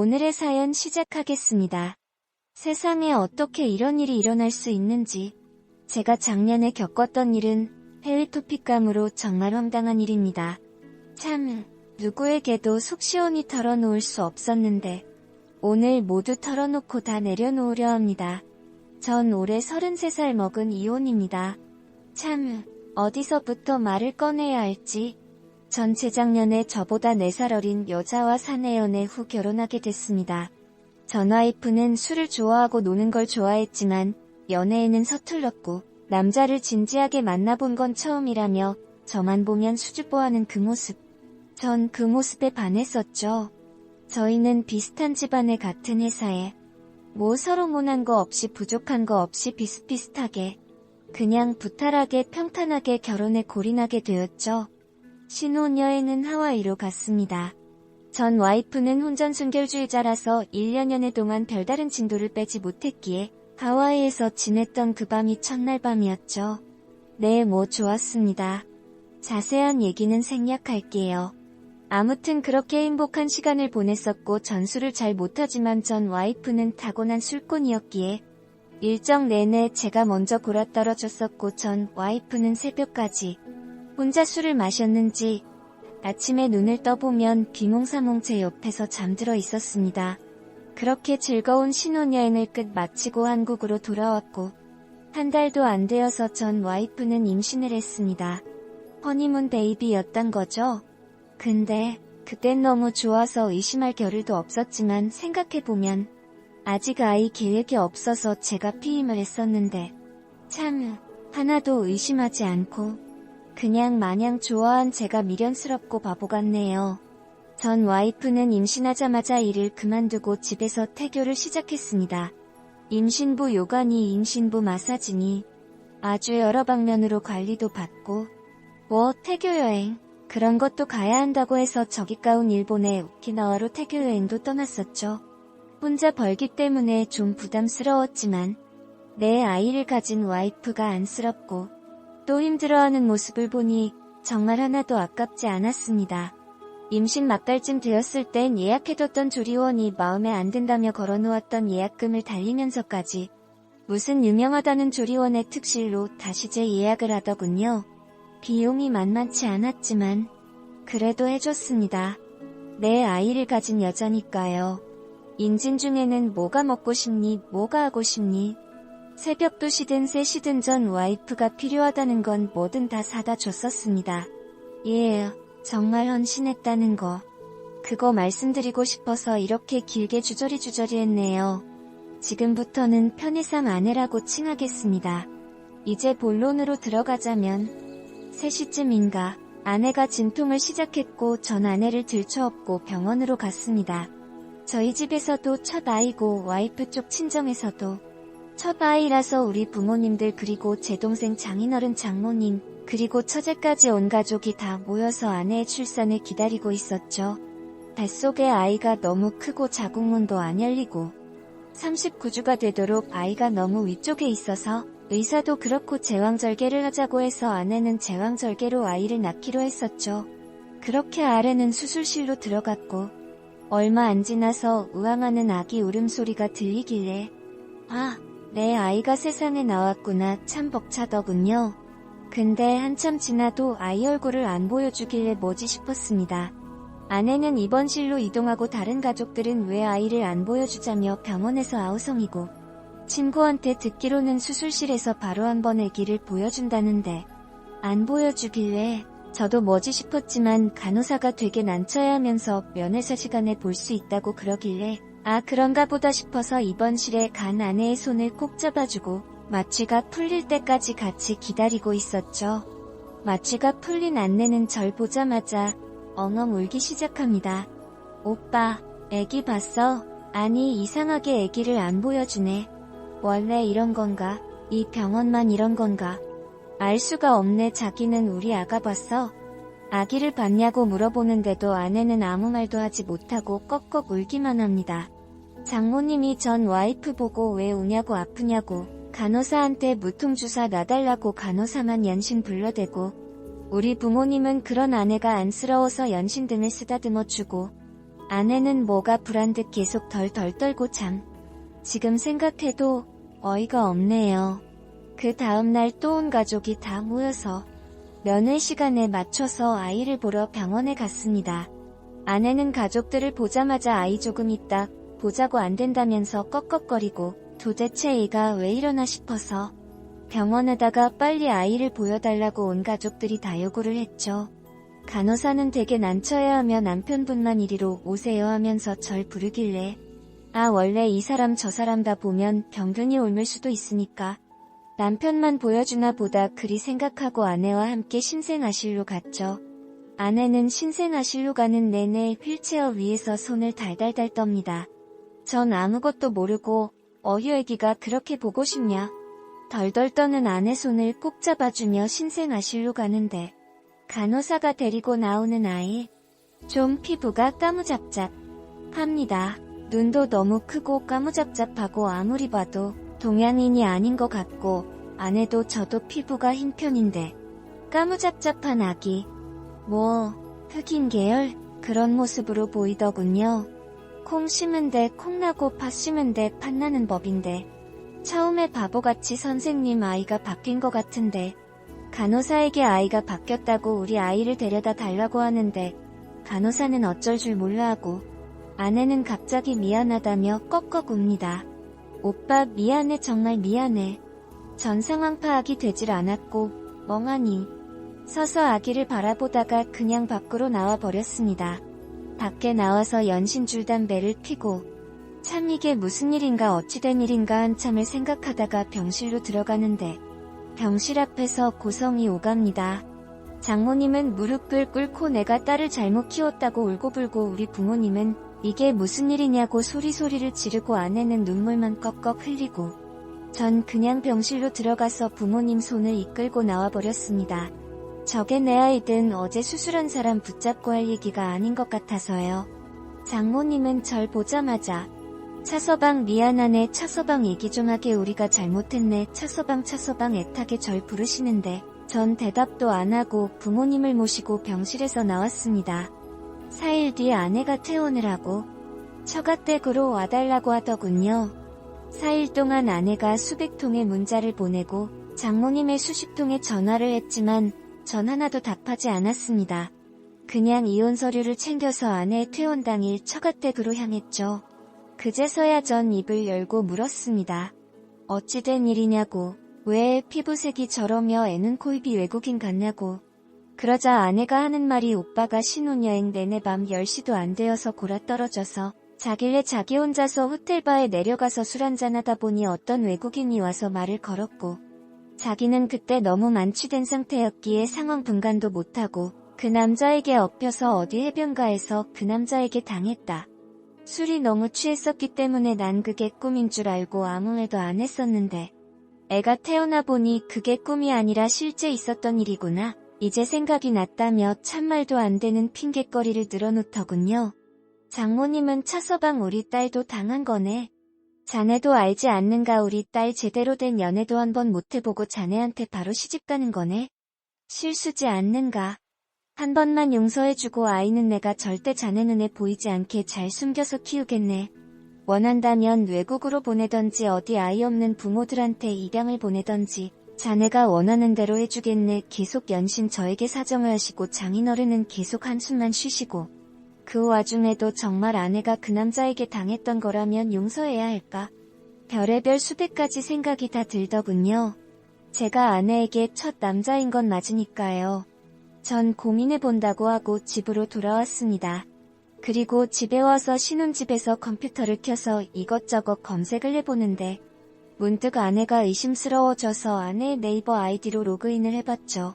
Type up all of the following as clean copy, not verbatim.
오늘의 사연 시작하겠습니다. 세상에 어떻게 이런 일이 일어날 수 있는지. 제가 작년에 겪었던 일은 헬리토픽감으로 정말 황당한 일입니다. 참, 누구에게도 속 시원히 털어놓을 수 없었는데 오늘 모두 털어놓고 다 내려놓으려 합니다. 전 올해 33살 먹은 이혼입니다. 참, 어디서부터 말을 꺼내야 할지. 전 재작년에 저보다 4살 어린 여자와 사내 연애 후 결혼하게 됐습니다. 전 와이프는 술을 좋아하고 노는 걸 좋아했지만 연애에는 서툴렀고 남자를 진지하게 만나본 건 처음이라며 저만 보면 수줍어하는 그 모습. 전 그 모습에 반했었죠. 저희는 비슷한 집안에 같은 회사에 뭐 서로 모난 거 없이 부족한 거 없이 비슷비슷하게 그냥 부탈하게 평탄하게 결혼에 골인하게 되었죠. 신혼여행은 하와이로 갔습니다. 전 와이프는 혼전 순결주의자라서 1년 연애 동안 별다른 진도를 빼지 못했기에 하와이에서 지냈던 그 밤이 첫날 밤이었죠. 네, 뭐 좋았습니다. 자세한 얘기는 생략할게요. 아무튼 그렇게 행복한 시간을 보냈었고 전 술을 잘 못하지만 전 와이프는 타고난 술꾼이었기에 일정 내내 제가 먼저 골아떨어졌었고 전 와이프는 새벽까지 혼자 술을 마셨는지 아침에 눈을 떠보면 비몽사몽 제 옆에서 잠들어 있었습니다. 그렇게 즐거운 신혼여행을 끝 마치고 한국으로 돌아왔고 한 달도 안 되어서 전 와이프는 임신을 했습니다. 허니문 베이비였단 거죠. 근데 그땐 너무 좋아서 의심할 겨를도 없었지만 생각해보면 아직 아이 계획이 없어서 제가 피임을 했었는데 참 하나도 의심하지 않고 그냥 마냥 좋아한 제가 미련스럽고 바보 같네요. 전 와이프는 임신하자마자 일을 그만두고 집에서 태교를 시작했습니다. 임신부 요가니 임신부 마사지니 아주 여러 방면으로 관리도 받고 태교 여행 그런 것도 가야 한다고 해서 저기 가운 일본의 오키나와로 태교 여행도 떠났었죠. 혼자 벌기 때문에 좀 부담스러웠지만 내 아이를 가진 와이프가 안쓰럽고 또 힘들어하는 모습을 보니 정말 하나도 아깝지 않았습니다. 임신 막달쯤 되었을 땐 예약해뒀던 조리원이 마음에 안 든다며 걸어놓았던 예약금을 달리면서까지 무슨 유명하다는 조리원의 특실로 다시 재예약을 하더군요. 비용이 만만치 않았지만 그래도 해줬습니다. 내 아이를 가진 여자니까요. 임신 중에는 뭐가 먹고 싶니, 뭐가 하고 싶니? 새벽 2시든 3시든 전 와이프가 필요하다는 건 뭐든 다 사다 줬었습니다. 예, 정말 헌신했다는 거. 그거 말씀드리고 싶어서 이렇게 길게 주저리 했네요. 지금부터는 편의상 아내라고 칭하겠습니다. 이제 본론으로 들어가자면 3시쯤인가 아내가 진통을 시작했고 전 아내를 들쳐업고 병원으로 갔습니다. 저희 집에서도 첫 아이고 와이프 쪽 친정에서도 첫 아이라서 우리 부모님들 그리고 제 동생 장인어른 장모님 그리고 처제까지 온 가족이 다 모여서 아내의 출산을 기다리고 있었죠. 뱃속에 아이가 너무 크고 자궁문도 안 열리고 39주가 되도록 아이가 너무 위쪽에 있어서 의사도 그렇고 제왕절개를 하자고 해서 아내는 제왕절개로 아이를 낳기로 했었죠. 그렇게 아래는 수술실로 들어갔고 얼마 안 지나서 우왕하는 아기 울음소리가 들리길래 내 아이가 세상에 나왔구나 참 벅차더군요. 근데 한참 지나도 아이 얼굴을 안 보여주길래 뭐지 싶었습니다. 아내는 입원실로 이동하고 다른 가족들은 왜 아이를 안 보여주자며 병원에서 아우성이고 친구한테 듣기로는 수술실에서 바로 한번 아기를 보여준다는데 안 보여주길래 저도 뭐지 싶었지만 간호사가 되게 난처해 하면서 면회사 시간에 볼 수 있다고 그러길래 그런가 보다 싶어서 입원실에 간 아내의 손을 꼭 잡아주고 마취가 풀릴 때까지 같이 기다리고 있었죠. 마취가 풀린 아내는 절 보자마자 엉엉 울기 시작합니다. 오빠, 애기 봤어? 아니 이상하게 애기를 안 보여주네. 원래 이런 건가? 이 병원만 이런 건가? 알 수가 없네. 자기는 우리 아가 봤어? 아기를 봤냐고 물어보는데도 아내는 아무 말도 하지 못하고 꺽꺽 울기만 합니다. 장모님이 전 와이프 보고 왜 우냐고 아프냐고 간호사한테 무통주사 놔달라고 간호사만 연신 불러대고 우리 부모님은 그런 아내가 안쓰러워서 연신 등을 쓰다듬어주고 아내는 뭐가 불안 듯 계속 덜덜 떨고 지금 생각해도 어이가 없네요. 그 다음날 또 온 가족이 다 모여서 면회 시간에 맞춰서 아이를 보러 병원에 갔습니다. 아내는 가족들을 보자마자 아이 조금 있다 보자고 안 된다면서 꺽꺽거리고 도대체 얘가 왜 이러나 싶어서 병원에다가 빨리 아이를 보여달라고 온 가족들이 다 요구를 했죠. 간호사는 되게 난처해하며 남편분만 이리로 오세요 하면서 절 부르길래 원래 이 사람 저 사람 다 보면 병균이 옮을 수도 있으니까 남편만 보여주나 보다 그리 생각하고 아내와 함께 신생아실로 갔죠. 아내는 신생아실로 가는 내내 휠체어 위에서 손을 달달달 떱니다. 전 아무것도 모르고 어휴 애기가 그렇게 보고 싶냐? 덜덜 떠는 아내 손을 꼭 잡아주며 신생아실로 가는데 간호사가 데리고 나오는 아이 좀 피부가 까무잡잡합니다. 눈도 너무 크고 까무잡잡하고 아무리 봐도 동양인이 아닌 것 같고 아내도 저도 피부가 흰 편인데 까무잡잡한 아기 흑인 계열 그런 모습으로 보이더군요. 콩 심은데 콩나고 팥 심은데 팥나는 법인데 처음에 바보같이 선생님 아이가 바뀐 것 같은데 간호사에게 아이가 바뀌었다고 우리 아이를 데려다 달라고 하는데 간호사는 어쩔 줄 몰라 하고 아내는 갑자기 미안하다며 꺽꺽 웁니다. 오빠 미안해 정말 미안해. 전 상황 파악이 되질 않았고 멍하니 서서 아기를 바라보다가 그냥 밖으로 나와 버렸습니다. 밖에 나와서 연신줄 담배를 피고 참 이게 무슨 일인가 어찌된 일인가 한참을 생각하다가 병실로 들어가는데 병실 앞에서 고성이 오갑니다. 장모님은 무릎을 꿇고 내가 딸을 잘못 키웠다고 울고불고 우리 부모님은 이게 무슨 일이냐고 소리소리를 지르고 아내는 눈물만 꺽꺽 흘리고 전 그냥 병실로 들어가서 부모님 손을 이끌고 나와버렸습니다. 저게 내 아이든 어제 수술한 사람 붙잡고 할 얘기가 아닌 것 같아서요. 장모님은 절 보자마자 차서방 미안하네 차서방 얘기 좀 하게 우리가 잘못했네 차서방 애타게 절 부르시는데 전 대답도 안 하고 부모님을 모시고 병실에서 나왔습니다. 4일 뒤 아내가 퇴원을 하고 처가댁으로 와달라고 하더군요. 4일 동안 아내가 수백 통의 문자를 보내고 장모님의 수십 통의 전화를 했지만 전 하나도 답하지 않았습니다. 그냥 이혼 서류를 챙겨서 아내의 퇴원 당일 처가댁으로 향했죠. 그제서야 전 입을 열고 물었습니다. 어찌 된 일이냐고, 왜 피부색이 저러며 애는 코입이 외국인 같냐고. 그러자 아내가 하는 말이 오빠가 신혼여행 내내 밤 10시도 안 되어서 골아떨어져서 자길래 자기 혼자서 호텔바에 내려가서 술 한잔하다 보니 어떤 외국인이 와서 말을 걸었고 자기는 그때 너무 만취된 상태였기에 상황 분간도 못하고 그 남자에게 엎여서 어디 해변가에서 그 남자에게 당했다. 술이 너무 취했었기 때문에 난 그게 꿈인 줄 알고 아무 말도 안 했었는데 애가 태어나 보니 그게 꿈이 아니라 실제 있었던 일이구나. 이제 생각이 났다며 참말도 안 되는 핑곗거리를 늘어놓더군요. 장모님은 차서방 우리 딸도 당한 거네. 자네도 알지 않는가 우리 딸 제대로 된 연애도 한번 못해보고 자네한테 바로 시집 가는 거네. 실수지 않는가. 한 번만 용서해주고 아이는 내가 절대 자네 눈에 보이지 않게 잘 숨겨서 키우겠네. 원한다면 외국으로 보내던지 어디 아이 없는 부모들한테 입양을 보내던지 자네가 원하는 대로 해주겠네. 계속 연신 저에게 사정을 하시고 장인어른은 계속 한숨만 쉬시고 그 와중에도 정말 아내가 그 남자에게 당했던 거라면 용서해야 할까? 별의별 수백 가지 생각이 다 들더군요. 제가 아내에게 첫 남자인 건 맞으니까요. 전 고민해본다고 하고 집으로 돌아왔습니다. 그리고 집에 와서 신혼집에서 컴퓨터를 켜서 이것저것 검색을 해보는데 문득 아내가 의심스러워져서 아내의 네이버 아이디로 로그인을 해봤죠.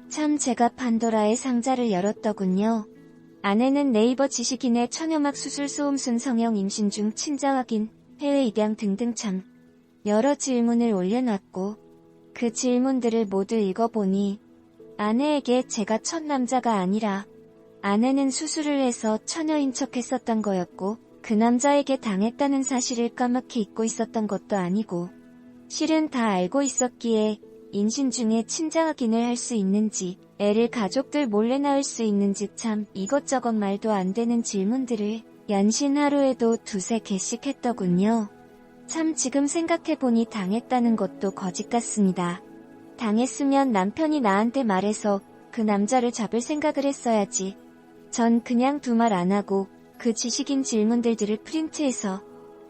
참 제가 판도라의 상자를 열었더군요. 아내는 네이버 지식인의 천연막 수술 소음순 성형 임신 중 친자 확인, 해외 입양 등등 참 여러 질문을 올려놨고 그 질문들을 모두 읽어보니 아내에게 제가 첫 남자가 아니라 아내는 수술을 해서 처녀인 척 했었던 거였고 그 남자에게 당했다는 사실을 까맣게 잊고 있었던 것도 아니고 실은 다 알고 있었기에 임신 중에 친자 확인을 할 수 있는지 애를 가족들 몰래 낳을 수 있는지 참 이것저것 말도 안 되는 질문들을 연신 하루에도 2~3개씩 했더군요. 참 지금 생각해보니 당했다는 것도 거짓 같습니다. 당했으면 남편이 나한테 말해서 그 남자를 잡을 생각을 했어야지. 전 그냥 두 말 안 하고 그 지식인 질문들을 프린트해서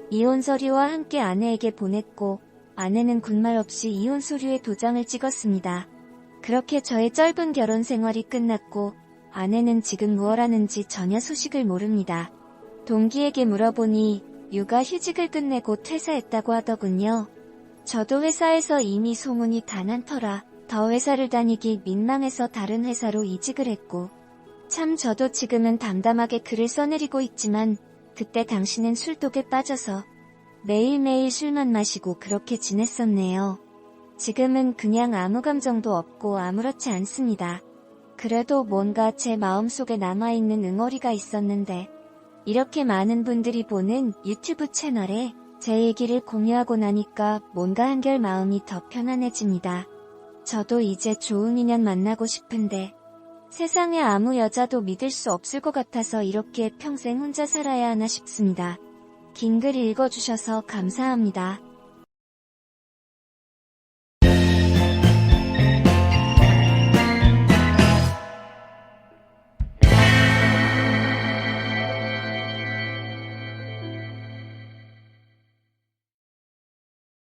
이혼 서류와 함께 아내에게 보냈고, 아내는 군말 없이 이혼 서류에 도장을 찍었습니다. 그렇게 저의 짧은 결혼 생활이 끝났고, 아내는 지금 무얼 하는지 전혀 소식을 모릅니다. 동기에게 물어보니 육아 휴직을 끝내고 퇴사했다고 하더군요. 저도 회사에서 이미 소문이 다 난 터라 더 회사를 다니기 민망해서 다른 회사로 이직을 했고, 참 저도 지금은 담담하게 글을 써내리고 있지만 그때 당신은 술독에 빠져서 매일매일 술만 마시고 그렇게 지냈었네요. 지금은 그냥 아무 감정도 없고 아무렇지 않습니다. 그래도 뭔가 제 마음속에 남아있는 응어리가 있었는데, 이렇게 많은 분들이 보는 유튜브 채널에 제 얘기를 공유하고 나니까 뭔가 한결 마음이 더 편안해집니다. 저도 이제 좋은 인연 만나고 싶은데 세상에 아무 여자도 믿을 수 없을 것 같아서 이렇게 평생 혼자 살아야 하나 싶습니다. 긴 글 읽어주셔서 감사합니다.